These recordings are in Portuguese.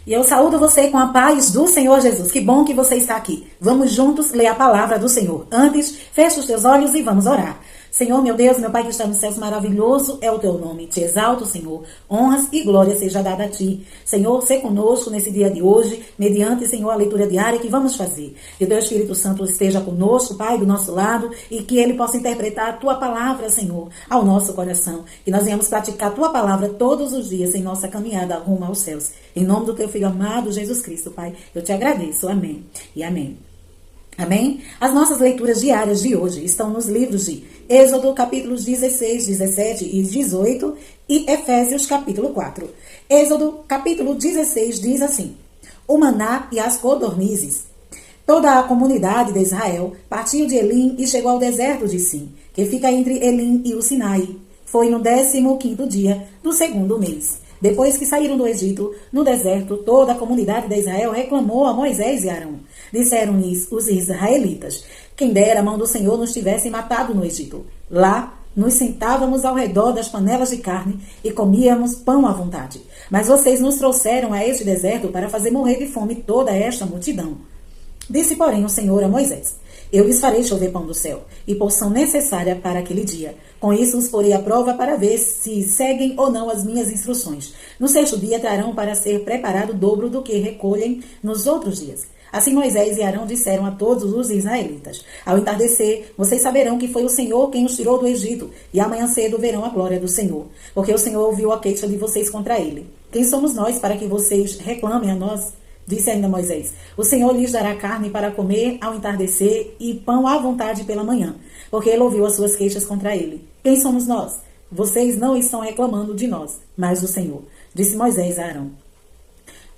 E eu saúdo você com a paz do Senhor Jesus. Que bom que você está aqui. Vamos juntos ler a palavra do Senhor. Antes, feche os teus olhos e vamos orar. Senhor, meu Deus, meu Pai que está nos céus, maravilhoso é o teu nome. Te exalto, Senhor. Honras e glória seja dada a ti. Senhor, sê conosco nesse dia de hoje, mediante, Senhor, a leitura diária que vamos fazer. Que o teu Espírito Santo esteja conosco, Pai, do nosso lado, e que ele possa interpretar a tua palavra, Senhor, ao nosso coração. Que nós venhamos praticar a tua palavra todos os dias em nossa caminhada rumo aos céus. Em nome do teu Filho amado, Jesus Cristo, Pai, eu te agradeço. Amém e amém. Amém? As nossas leituras diárias de hoje estão nos livros de Êxodo, capítulos 16, 17 e 18 e Efésios, capítulo 4. Êxodo, capítulo 16, diz assim: O maná e as codornizes. Toda a comunidade de Israel partiu de Elim e chegou ao deserto de Sim, que fica entre Elim e o Sinai. Foi no 15º dia do segundo mês. Depois que saíram do Egito, no deserto, toda a comunidade de Israel reclamou a Moisés e Arão. Disseram-lhes os israelitas: Quem dera a mão do Senhor nos tivesse matado no Egito. Lá nos sentávamos ao redor das panelas de carne e comíamos pão à vontade. Mas vocês nos trouxeram a este deserto para fazer morrer de fome toda esta multidão. Disse, porém, o Senhor a Moisés: Eu lhes farei chover pão do céu, e porção necessária para aquele dia. Com isso os porei à prova para ver se seguem ou não as minhas instruções. No sexto dia trarão para ser preparado o dobro do que recolhem nos outros dias. Assim Moisés e Arão disseram a todos os israelitas: Ao entardecer, vocês saberão que foi o Senhor quem os tirou do Egito, e amanhã cedo verão a glória do Senhor, porque o Senhor ouviu a queixa de vocês contra ele. Quem somos nós para que vocês reclamem a nós? Disse ainda Moisés: O Senhor lhes dará carne para comer ao entardecer e pão à vontade pela manhã, porque ele ouviu as suas queixas contra ele. Quem somos nós? Vocês não estão reclamando de nós, mas do Senhor. Disse Moisés a Arão: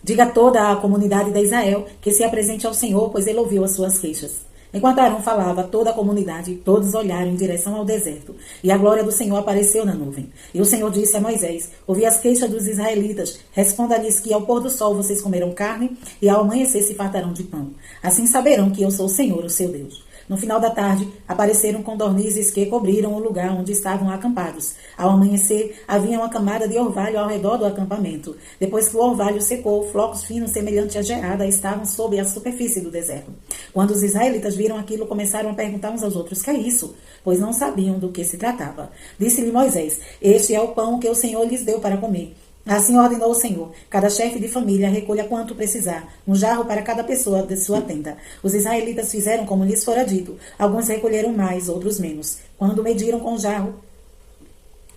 Diga a toda a comunidade de Israel que se apresente ao Senhor, pois ele ouviu as suas queixas. Enquanto Arão falava, toda a comunidade, todos olharam em direção ao deserto, e a glória do Senhor apareceu na nuvem. E o Senhor disse a Moisés: Ouvi as queixas dos israelitas, responda-lhes que ao pôr do sol vocês comerão carne, e ao amanhecer se fartarão de pão. Assim saberão que eu sou o Senhor, o seu Deus. No final da tarde, apareceram codornizes que cobriram o lugar onde estavam acampados. Ao amanhecer, havia uma camada de orvalho ao redor do acampamento. Depois que o orvalho secou, flocos finos semelhantes a geada estavam sob a superfície do deserto. Quando os israelitas viram aquilo, começaram a perguntar uns aos outros: Que é isso? Pois não sabiam do que se tratava. Disse-lhe Moisés: Este é o pão que o Senhor lhes deu para comer. Assim ordenou o Senhor: Cada chefe de família recolha quanto precisar, um jarro para cada pessoa de sua tenda. Os israelitas fizeram como lhes fora dito. Alguns recolheram mais, outros menos. Quando mediram com o jarro,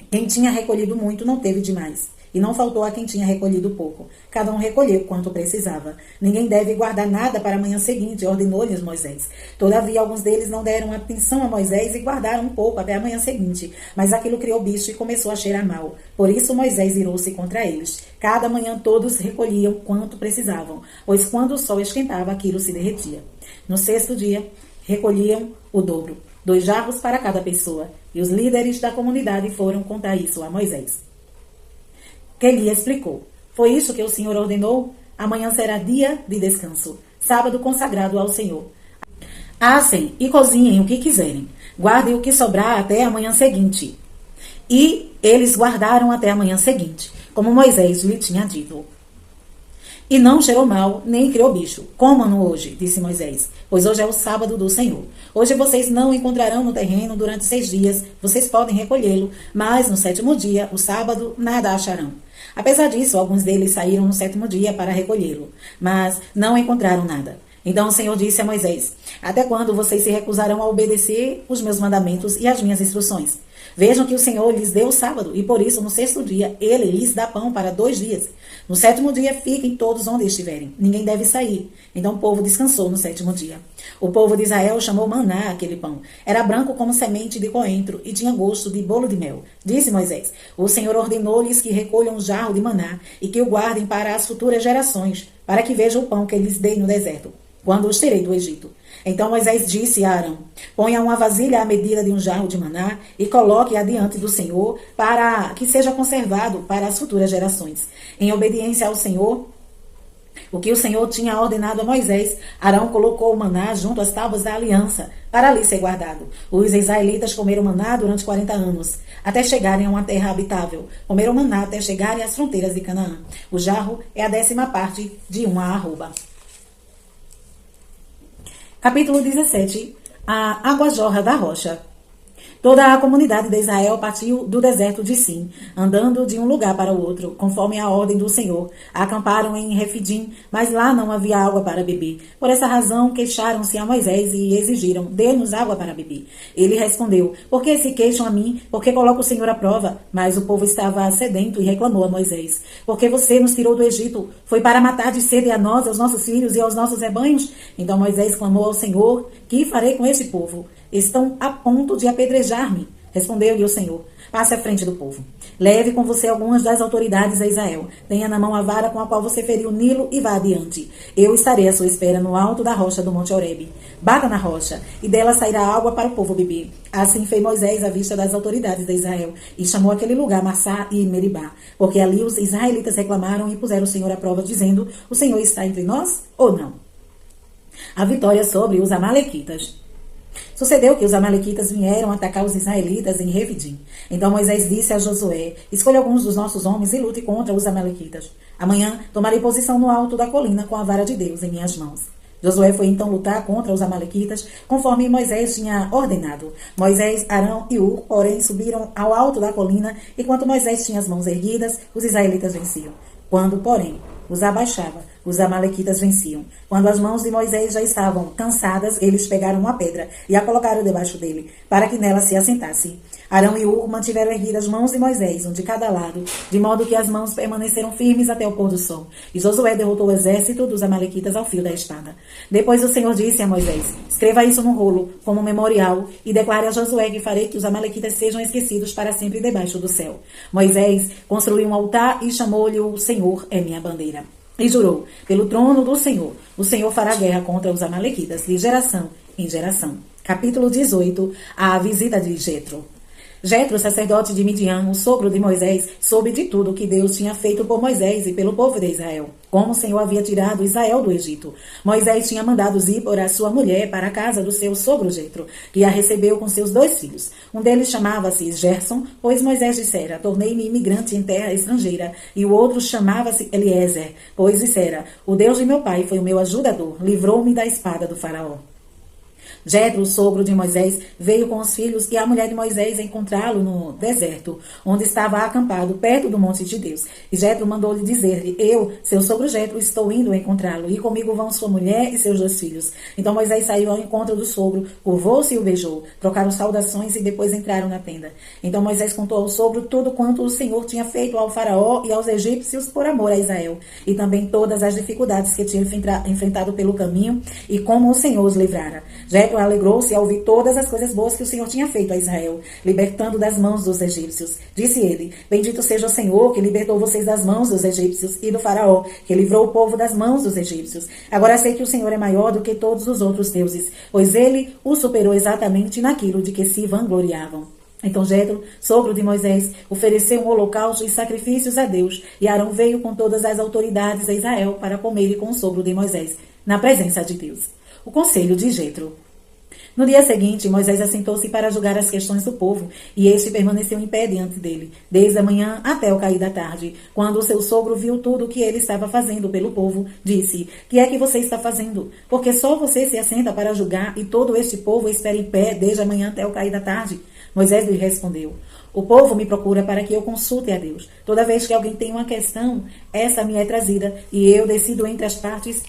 quem tinha recolhido muito não teve demais. E não faltou a quem tinha recolhido pouco. Cada um recolheu quanto precisava. Ninguém deve guardar nada para a manhã seguinte, ordenou-lhes Moisés. Todavia, alguns deles não deram atenção a Moisés e guardaram um pouco até a manhã seguinte. Mas aquilo criou bicho e começou a cheirar mal. Por isso Moisés irou-se contra eles. Cada manhã todos recolhiam quanto precisavam, pois quando o sol esquentava, aquilo se derretia. No sexto dia, recolhiam o dobro, 2 jarros para cada pessoa. E os líderes da comunidade foram contar isso a Moisés, que lhe explicou: Foi isso que o Senhor ordenou? Amanhã será dia de descanso, sábado consagrado ao Senhor. Assem e cozinhem o que quiserem. Guardem o que sobrar até a manhã seguinte. E eles guardaram até a manhã seguinte, como Moisés lhe tinha dito. E não cheirou mal, nem criou bicho. Comam-no hoje, disse Moisés, pois hoje é o sábado do Senhor. Hoje vocês não encontrarão no terreno durante 6 dias, vocês podem recolhê-lo, mas no 7º dia, o sábado, nada acharão. Apesar disso, alguns deles saíram no 7º dia para recolhê-lo, mas não encontraram nada. Então o Senhor disse a Moisés: Até quando vocês se recusarão a obedecer os meus mandamentos e as minhas instruções? Vejam que o Senhor lhes deu o sábado, e por isso no 6º dia ele lhes dá pão para 2 dias. No 7º dia fiquem todos onde estiverem. Ninguém deve sair. Então o povo descansou no 7º dia. O povo de Israel chamou maná aquele pão. Era branco como semente de coentro e tinha gosto de bolo de mel. Disse Moisés: O Senhor ordenou-lhes que recolham um jarro de maná e que o guardem para as futuras gerações, para que vejam o pão que lhes dei no deserto, quando os tirei do Egito. Então Moisés disse a Arão: Ponha uma vasilha à medida de um jarro de maná e coloque-a diante do Senhor para que seja conservado para as futuras gerações. Em obediência ao Senhor, o que o Senhor tinha ordenado a Moisés, Arão colocou o maná junto às tábuas da aliança, para ali ser guardado. Os israelitas comeram maná durante 40 anos, até chegarem a uma terra habitável. Comeram maná até chegarem às fronteiras de Canaã. O jarro é a 10ª parte de uma arroba. Capítulo 17. A água jorra da rocha. Toda a comunidade de Israel partiu do deserto de Sim, andando de um lugar para o outro, conforme a ordem do Senhor. Acamparam em Refidim, mas lá não havia água para beber. Por essa razão, queixaram-se a Moisés e exigiram: dê-nos água para beber. Ele respondeu: por que se queixam a mim? Por que coloca o Senhor à prova? Mas o povo estava sedento e reclamou a Moisés: porque você nos tirou do Egito? Foi para matar de sede a nós, aos nossos filhos e aos nossos rebanhos? Então Moisés clamou ao Senhor: que farei com esse povo? Estão a ponto de apedrejar-me. Respondeu-lhe o Senhor: passe à frente do povo. Leve com você algumas das autoridades de Israel. Tenha na mão a vara com a qual você feriu o Nilo e vá adiante. Eu estarei à sua espera no alto da rocha do Monte Horebe. Bata na rocha, e dela sairá água para o povo beber. Assim fez Moisés à vista das autoridades de Israel, e chamou aquele lugar Massá e Meribá, porque ali os israelitas reclamaram e puseram o Senhor à prova, dizendo: o Senhor está entre nós ou não? A vitória sobre os amalequitas. Sucedeu que os amalequitas vieram atacar os israelitas em Refidim. Então Moisés disse a Josué: escolha alguns dos nossos homens e lute contra os amalequitas. Amanhã tomarei posição no alto da colina com a vara de Deus em minhas mãos. Josué foi então lutar contra os amalequitas, conforme Moisés tinha ordenado. Moisés, Arão e Hur, porém, subiram ao alto da colina, e enquanto Moisés tinha as mãos erguidas, os israelitas venciam. Quando, porém, os abaixava, os amalequitas venciam. Quando as mãos de Moisés já estavam cansadas, eles pegaram uma pedra e a colocaram debaixo dele, para que nela se assentasse. Arão e Hur mantiveram erguidas as mãos de Moisés, um de cada lado, de modo que as mãos permaneceram firmes até o pôr do sol. E Josué derrotou o exército dos amalequitas ao fio da espada. Depois o Senhor disse a Moisés: escreva isso num rolo, como memorial, e declare a Josué que farei que os amalequitas sejam esquecidos para sempre debaixo do céu. Moisés construiu um altar e chamou-lhe: o Senhor é minha bandeira. E jurou: pelo trono do Senhor, o Senhor fará guerra contra os amalequitas, de geração em geração. Capítulo 18. A visita de Jetro. Jetro, sacerdote de Midian, o sogro de Moisés, soube de tudo que Deus tinha feito por Moisés e pelo povo de Israel, como o Senhor havia tirado Israel do Egito. Moisés tinha mandado Zípora, sua mulher, para a casa do seu sogro Jetro, que a recebeu com seus 2 filhos. Um deles chamava-se Gerson, pois Moisés dissera: tornei-me imigrante em terra estrangeira. E o outro chamava-se Eliezer, pois dissera: o Deus de meu pai foi o meu ajudador, livrou-me da espada do faraó. Jetro, o sogro de Moisés, veio com os filhos e a mulher de Moisés encontrá-lo no deserto, onde estava acampado, perto do monte de Deus. E Jetro mandou-lhe dizer-lhe: eu, seu sogro Jetro, estou indo encontrá-lo, e comigo vão sua mulher e seus 2 filhos. Então Moisés saiu ao encontro do sogro, curvou-se e o beijou. Trocaram saudações e depois entraram na tenda. Então Moisés contou ao sogro tudo quanto o Senhor tinha feito ao faraó e aos egípcios por amor a Israel, e também todas as dificuldades que tinha enfrentado pelo caminho e como o Senhor os livrara. Jetro alegrou-se ao ouvir todas as coisas boas que o Senhor tinha feito a Israel, libertando das mãos dos egípcios. Disse ele: bendito seja o Senhor, que libertou vocês das mãos dos egípcios e do faraó, que livrou o povo das mãos dos egípcios. Agora sei que o Senhor é maior do que todos os outros deuses, pois ele o superou exatamente naquilo de que se vangloriavam. Então Jetro, sogro de Moisés, ofereceu um holocausto e sacrifícios a Deus, e Arão veio com todas as autoridades de Israel para comer com o sogro de Moisés, na presença de Deus. O conselho de Jetro. No dia seguinte, Moisés assentou-se para julgar as questões do povo, e este permaneceu em pé diante dele, desde a manhã até o cair da tarde. Quando o seu sogro viu tudo o que ele estava fazendo pelo povo, disse: que é que você está fazendo? Porque só você se assenta para julgar, e todo este povo espera em pé desde a manhã até o cair da tarde. Moisés lhe respondeu: o povo me procura para que eu consulte a Deus. Toda vez que alguém tem uma questão, essa me é trazida, e eu decido entre as partes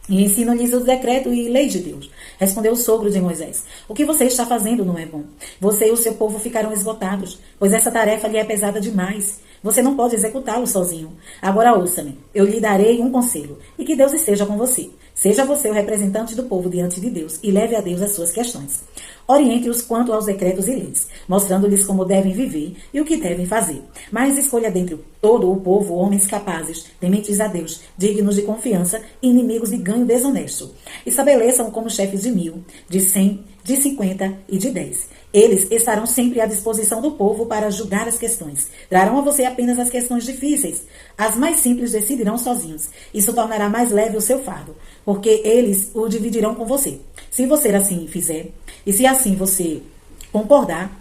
e ensino-lhes o decreto e lei de Deus. Respondeu o sogro de Moisés: o que você está fazendo não é bom. Você e o seu povo ficarão esgotados, pois essa tarefa lhe é pesada demais. Você não pode executá-lo sozinho. Agora ouça-me, eu lhe darei um conselho, e que Deus esteja com você. Seja você o representante do povo diante de Deus, e leve a Deus as suas questões. Oriente-os quanto aos decretos e leis, mostrando-lhes como devem viver e o que devem fazer. Mas escolha dentre todo o povo homens capazes, tementes a Deus, dignos de confiança e inimigos de ganho desonesto. Estabeleçam como chefes de 1000, de 100, de 50 e de 10. Eles estarão sempre à disposição do povo para julgar as questões. Trarão a você apenas as questões difíceis. As mais simples decidirão sozinhos. Isso tornará mais leve o seu fardo, porque eles o dividirão com você. Se você assim fizer, e se assim você concordar,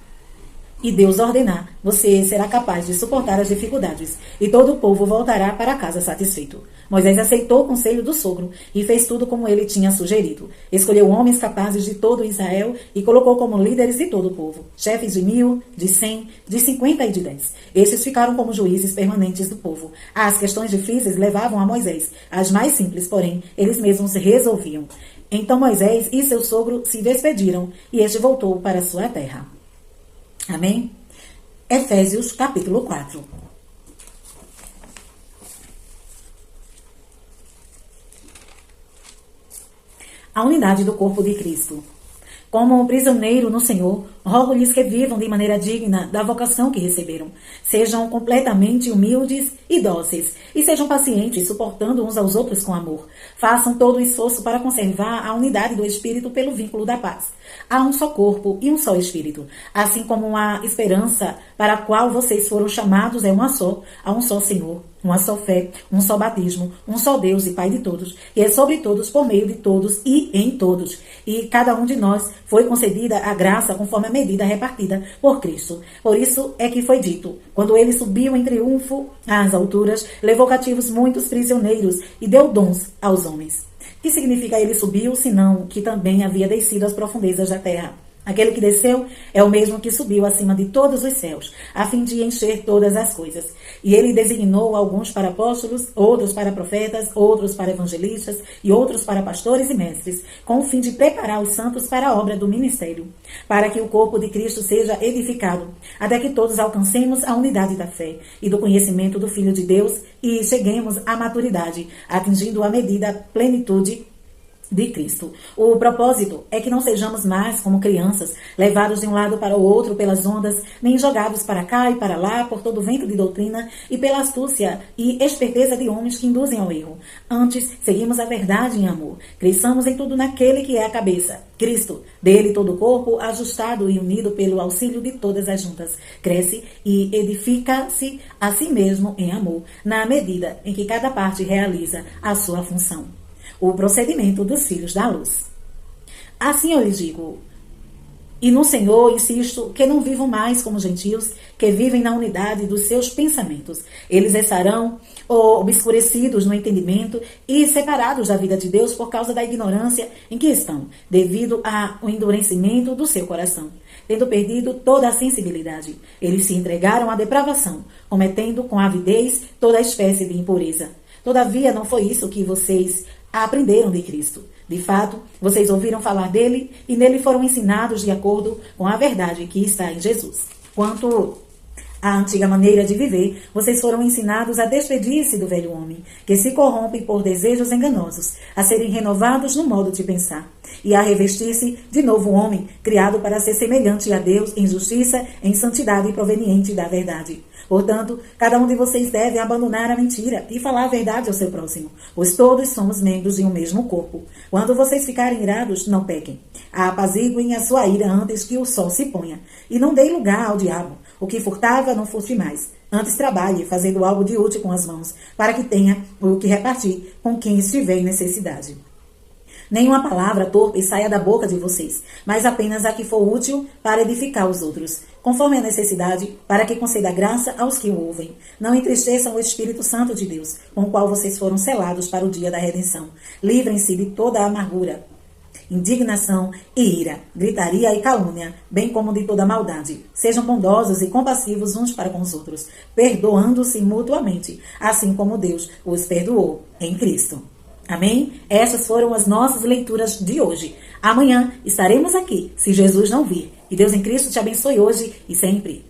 e Deus ordenar, você será capaz de suportar as dificuldades, e todo o povo voltará para casa satisfeito. Moisés aceitou o conselho do sogro e fez tudo como ele tinha sugerido. Escolheu homens capazes de todo Israel e colocou como líderes de todo o povo, chefes de 1.000, de 100, de 50 e de 10. Estes ficaram como juízes permanentes do povo. As questões difíceis levavam a Moisés. As mais simples, porém, eles mesmos resolviam. Então Moisés e seu sogro se despediram e este voltou para sua terra. Amém? Efésios capítulo 4. A unidade do corpo de Cristo. Como prisioneiro no Senhor, rogo-lhes que vivam de maneira digna da vocação que receberam. Sejam completamente humildes e dóceis, e sejam pacientes, suportando uns aos outros com amor. Façam todo o esforço para conservar a unidade do Espírito pelo vínculo da paz. Há um só corpo e um só Espírito, assim como a esperança para a qual vocês foram chamados é uma só, há um só Senhor, uma só fé, um só batismo, um só Deus e Pai de todos, e é sobre todos, por meio de todos e em todos. E cada um de nós foi concedida a graça conforme a medida repartida por Cristo. Por isso é que foi dito, quando ele subiu em triunfo às alturas, levou cativos muitos prisioneiros e deu dons aos homens. O que significa ele subiu, senão que também havia descido às profundezas da terra? Aquele que desceu é o mesmo que subiu acima de todos os céus, a fim de encher todas as coisas. E ele designou alguns para apóstolos, outros para profetas, outros para evangelistas e outros para pastores e mestres, com o fim de preparar os santos para a obra do ministério, para que o corpo de Cristo seja edificado, até que todos alcancemos a unidade da fé e do conhecimento do Filho de Deus e cheguemos à maturidade, atingindo a medida plenitude de Cristo. O propósito é que não sejamos mais como crianças, levados de um lado para o outro pelas ondas, nem jogados para cá e para lá por todo vento de doutrina e pela astúcia e esperteza de homens que induzem ao erro. Antes, seguimos a verdade em amor. Cresçamos em tudo naquele que é a cabeça, Cristo. Dele todo o corpo, ajustado e unido pelo auxílio de todas as juntas, cresce e edifica-se a si mesmo em amor, na medida em que cada parte realiza a sua função. O procedimento dos filhos da luz. Assim eu lhes digo, e no Senhor insisto, que não vivam mais como gentios, que vivem na unidade dos seus pensamentos. Eles estarão obscurecidos no entendimento e separados da vida de Deus por causa da ignorância em que estão, devido ao endurecimento do seu coração. Tendo perdido toda a sensibilidade, eles se entregaram à depravação, cometendo com avidez toda espécie de impureza. Todavia, não foi isso que vocês aprenderam de Cristo. De fato, vocês ouviram falar dele e nele foram ensinados de acordo com a verdade que está em Jesus. Quanto à antiga maneira de viver, vocês foram ensinados a despedir-se do velho homem, que se corrompe por desejos enganosos, a serem renovados no modo de pensar, e a revestir-se de novo homem, criado para ser semelhante a Deus em justiça, em santidade proveniente da verdade. Portanto, cada um de vocês deve abandonar a mentira e falar a verdade ao seu próximo, pois todos somos membros de um mesmo corpo. Quando vocês ficarem irados, não pequem. Apaziguem a sua ira antes que o sol se ponha, e não deem lugar ao diabo. O que furtava, não furte mais. Antes trabalhe, fazendo algo de útil com as mãos, para que tenha o que repartir com quem estiver em necessidade. Nenhuma palavra torpe saia da boca de vocês, mas apenas a que for útil para edificar os outros, conforme a necessidade, para que conceda graça aos que o ouvem. Não entristeçam o Espírito Santo de Deus, com o qual vocês foram selados para o dia da redenção. Livrem-se de toda a amargura, indignação e ira, gritaria e calúnia, bem como de toda maldade. Sejam bondosos e compassivos uns para com os outros, perdoando-se mutuamente, assim como Deus os perdoou em Cristo. Amém? Essas foram as nossas leituras de hoje. Amanhã estaremos aqui, se Jesus não vir. E Deus em Cristo te abençoe hoje e sempre.